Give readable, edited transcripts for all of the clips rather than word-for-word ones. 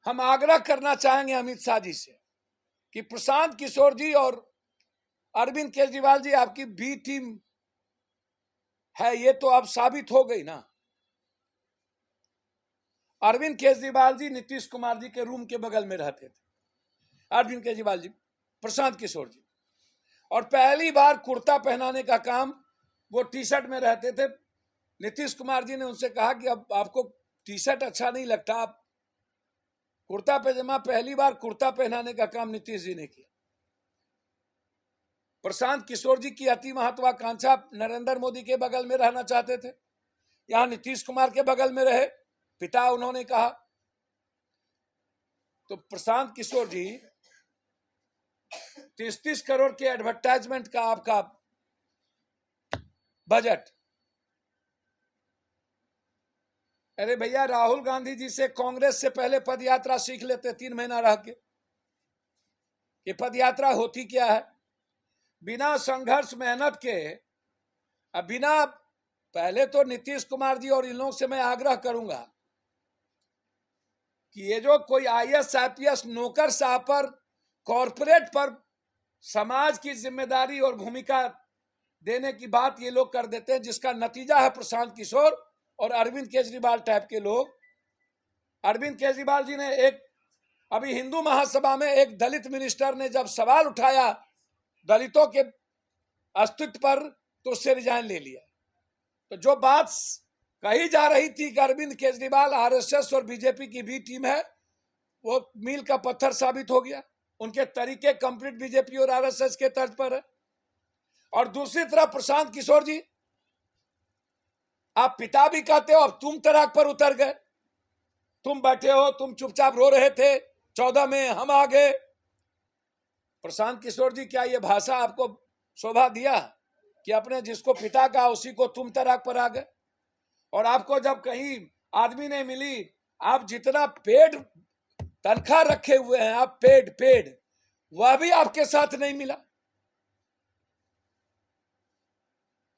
हम आग्रह करना चाहेंगे अमित शाह जी से कि प्रशांत किशोर जी और अरविंद केजरीवाल जी आपकी बी टीम है, ये तो अब साबित हो गई ना। अरविंद केजरीवाल जी नीतीश कुमार जी के रूम के बगल में रहते थे, अरविंद केजरीवाल जी, प्रशांत किशोर जी, और पहली बार कुर्ता पहनाने का काम, वो टी शर्ट में रहते थे। नीतीश कुमार जी ने उनसे कहा कि अब आपको टी शर्ट अच्छा नहीं लगता, आप कुर्ता पैजामा, पहली बार कुर्ता पहनाने का काम नीतीश जी ने किया। प्रशांत किशोर जी की अति महत्वाकांक्षा नरेंद्र मोदी के बगल में रहना चाहते थे, यहां नीतीश कुमार के बगल में रहे, पिता उन्होंने कहा। तो प्रशांत किशोर जी 30-30 करोड़ के एडवर्टाइजमेंट का आपका बजट। अरे भैया, राहुल गांधी जी से कांग्रेस से पहले पदयात्रा सीख लेते 3 महीना रह के, कि पदयात्रा होती क्या है। बिना संघर्ष मेहनत के, अब बिना, पहले तो नीतीश कुमार जी और इन लोगों से मैं आग्रह करूंगा कि ये जो कोई IAS IPS नौकर साहब पर, कॉरपोरेट पर समाज की जिम्मेदारी और भूमिका देने की बात ये लोग कर देते हैं, जिसका नतीजा है प्रशांत किशोर और अरविंद केजरीवाल टाइप के लोग। अरविंद केजरीवाल जी ने अभी हिंदू महासभा में एक दलित मिनिस्टर ने जब सवाल उठाया दलितों के अस्तित्व पर, तो उससे रिजाइन ले लिया। तो जो बात कही जा रही थी कि अरविंद केजरीवाल RSS और बीजेपी की बी टीम है, वो मील का पत्थर साबित हो गया। उनके तरीके कंप्लीट बीजेपी और RSS के तर्ज पर है। और दूसरी तरफ प्रशांत किशोर जी, आप पिता भी कहते हो, अब तुम तराक पर उतर गए। तुम बैठे हो, तुम चुपचाप रो रहे थे 14 में, हम आ गए। प्रशांत किशोर जी, क्या ये भाषा आपको शोभा दिया कि अपने जिसको पिता का उसी को तुम तराक पर आ गए? और आपको जब कहीं आदमी नहीं मिली, आप जितना पेड तनख्वाह रखे हुए हैं, आप पेड वह भी आपके साथ नहीं मिला।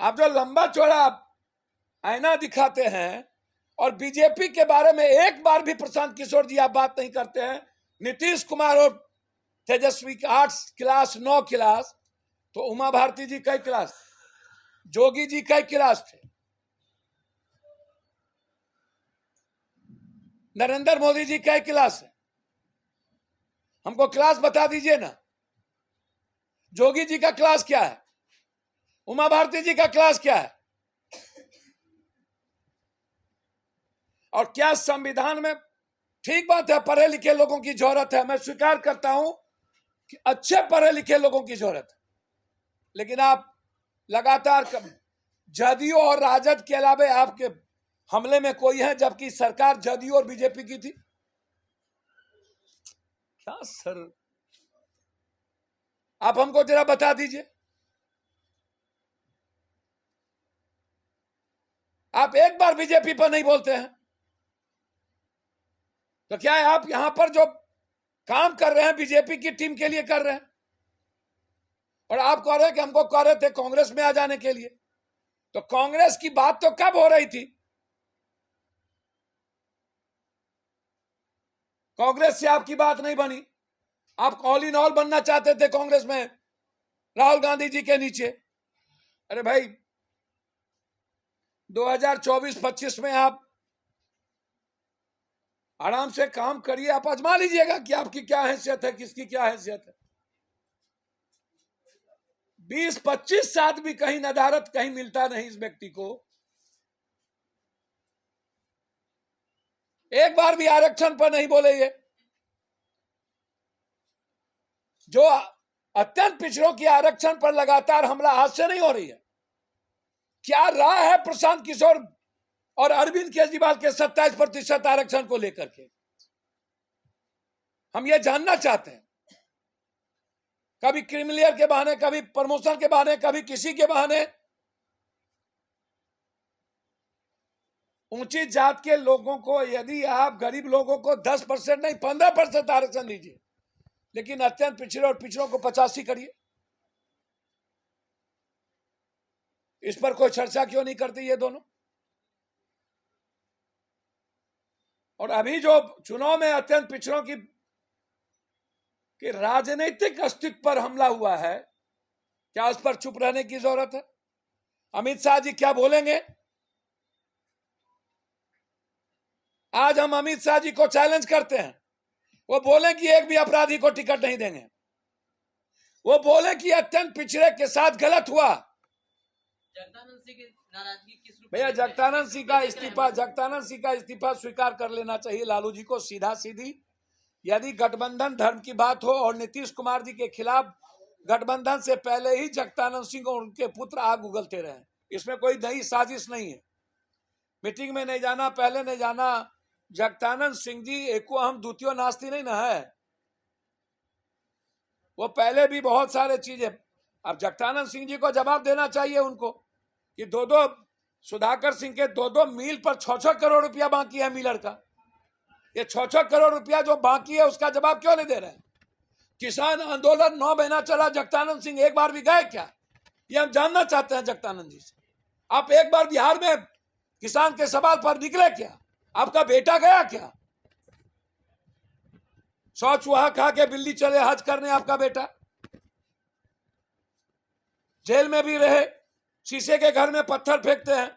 आप जो लंबा चौड़ा आईना दिखाते हैं, और बीजेपी के बारे में एक बार भी प्रशांत किशोर जी आप बात नहीं करते हैं। नीतीश कुमार और तेजस्वी का 8 क्लास 9 क्लास, तो उमा भारती जी कई क्लास, जोगी जी कई क्लास थे, नरेंद्र मोदी जी कई क्लास है? हमको क्लास बता दीजिए ना। जोगी जी का क्लास क्या है? उमा भारती जी का क्लास क्या है? और क्या संविधान में, ठीक बात है पढ़े लिखे लोगों की जरूरत है, मैं स्वीकार करता हूं कि अच्छे पढ़े लिखे लोगों की जरूरत है, लेकिन आप लगातार जदयू और राजद के अलावा आपके हमले में कोई है, जबकि सरकार जदयू और बीजेपी की थी। क्या सर, आप हमको जरा बता दीजिए। आप एक बार बीजेपी पर नहीं बोलते हैं, तो क्या है आप यहां पर जो काम कर रहे हैं बीजेपी की टीम के लिए कर रहे हैं? और आप कह रहे हैं कि हमको कह रहे थे कांग्रेस में आ जाने के लिए, तो कांग्रेस की बात तो कब हो रही थी? कांग्रेस से आपकी बात नहीं बनी। आप ऑल इन ऑल बनना चाहते थे कांग्रेस में, राहुल गांधी जी के नीचे। अरे भाई, 2024-25 में आप आराम से काम करिए, आप आजमा लीजिएगा कि आपकी क्या हैसियत है, किसकी क्या हैसियत है। 20-25 साल भी कहीं नदारत कहीं मिलता नहीं इस व्यक्ति को। एक बार भी आरक्षण पर नहीं बोले। ये जो अत्यंत पिछड़ों की आरक्षण पर लगातार हमला आज से नहीं हो रही है। क्या राय है प्रशांत किशोर और अरविंद केजरीवाल के 27% आरक्षण को लेकर के? हम ये जानना चाहते हैं। कभी क्रिमिलियर के बहाने, कभी प्रमोशन के बहाने, कभी किसी के बहाने। ऊंची जात के लोगों को, यदि आप गरीब लोगों को 10% नहीं 15% आरक्षण दीजिए, लेकिन अत्यंत पिछड़े और पिछड़ों को 85 करिए। इस पर कोई चर्चा क्यों नहीं करते ये दोनों? और अभी जो चुनाव में अत्यंत पिछड़ों की राजनीतिक अस्तित्व पर हमला हुआ है, क्या उस पर चुप रहने की जरूरत है? अमित शाह जी क्या बोलेंगे? आज हम अमित शाह जी को चैलेंज करते हैं, वो बोले कि एक भी अपराधी को टिकट नहीं देंगे, वो बोले कि अत्यंत पिछड़े के साथ गलत हुआ। जगदानंद सिंह की नाराजगी किस रूप में? भैया जगदानंद सिंह का इस्तीफा स्वीकार कर लेना चाहिए लालू जी को, सीधा सीधी। यदि गठबंधन धर्म की बात हो और नीतीश कुमार जी के खिलाफ गठबंधन से पहले ही जगदानंद सिंह और उनके पुत्र आग उगलते रहे, इसमें कोई नई साजिश नहीं है। मीटिंग में नहीं जाना, पहले नहीं जाना। जगदानंद सिंह जी एको हम द्वितीय नास्ती नहीं ना है, वो पहले भी बहुत सारे चीजें। अब जगदानंद सिंह जी को जवाब देना चाहिए उनको कि दो सुधाकर सिंह के 2 मील पर 6-6 करोड़ रुपया बाकी है मिलर का। ये 6-6 करोड़ रुपया जो बाकी है उसका जवाब क्यों नहीं दे रहे हैं? किसान आंदोलन 9 महीना चला, जगदानंद सिंह एक बार भी गए क्या? ये हम जानना चाहते हैं जगदानंद जी से। आप एक बार बिहार में किसान के सवाल पर निकले क्या? आपका बेटा गया क्या? 100 चूहा खा के बिल्ली चले हज करने आपका बेटा, जेल में भी रहे, शीशे के घर में पत्थर फेंकते हैं,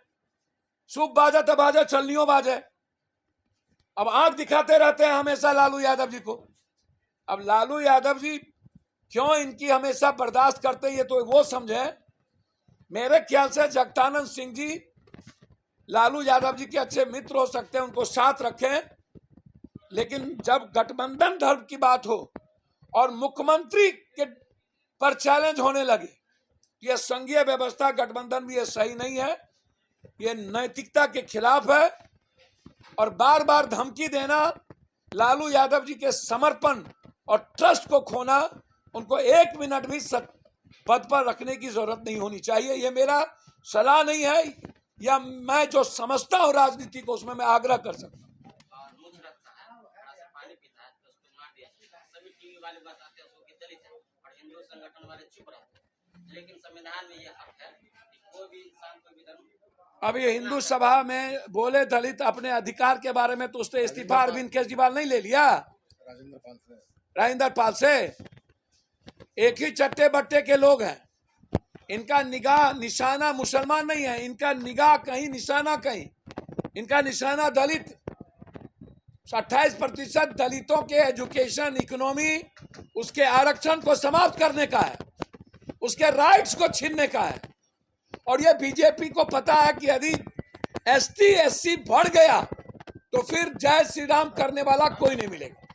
सूप बाजा तब बाजा चलनियों बाजे। अब आंख दिखाते रहते हैं हमेशा लालू यादव जी को। अब लालू यादव जी क्यों इनकी हमेशा बर्दाश्त करते हैं, ये तो वो समझे। मेरे ख्याल से जगदानंद सिंह जी लालू यादव जी के अच्छे मित्र हो सकते हैं, उनको साथ रखें, लेकिन जब गठबंधन धर्म की बात हो और मुख्यमंत्री के पर चैलेंज होने लगे, ये संघीय व्यवस्था गठबंधन भी ये सही नहीं है, ये नैतिकता के खिलाफ है। और बार बार धमकी देना, लालू यादव जी के समर्पण और ट्रस्ट को खोना, उनको 1 मिनट भी पद पर रखने की जरूरत नहीं होनी चाहिए। ये मेरा सलाह नहीं है, या मैं जो समझता हूं राजनीति को उसमें मैं आग्रह कर सकता हूं। लेकिन संविधान में यह हक है कि कोई भी इंसान कोई भी धर्म। अब ये हिंदू सभा में बोले दलित अपने अधिकार के बारे में, तो उसने इस्तीफा अरविंद केजरीवाल नहीं ले लिया, राजेंद्र पाल से। एक ही चट्टे बट्टे के लोग हैं, इनका निगाह निशाना मुसलमान नहीं है, इनका निगाह कहीं निशाना कहीं, इनका निशाना दलित। 28% दलितों के एजुकेशन, इकोनॉमी, उसके आरक्षण को समाप्त करने का है, उसके राइट्स को छीनने का है। और ये बीजेपी को पता है कि यदि ST SC बढ़ गया तो फिर जय श्री राम करने वाला कोई नहीं मिलेगा।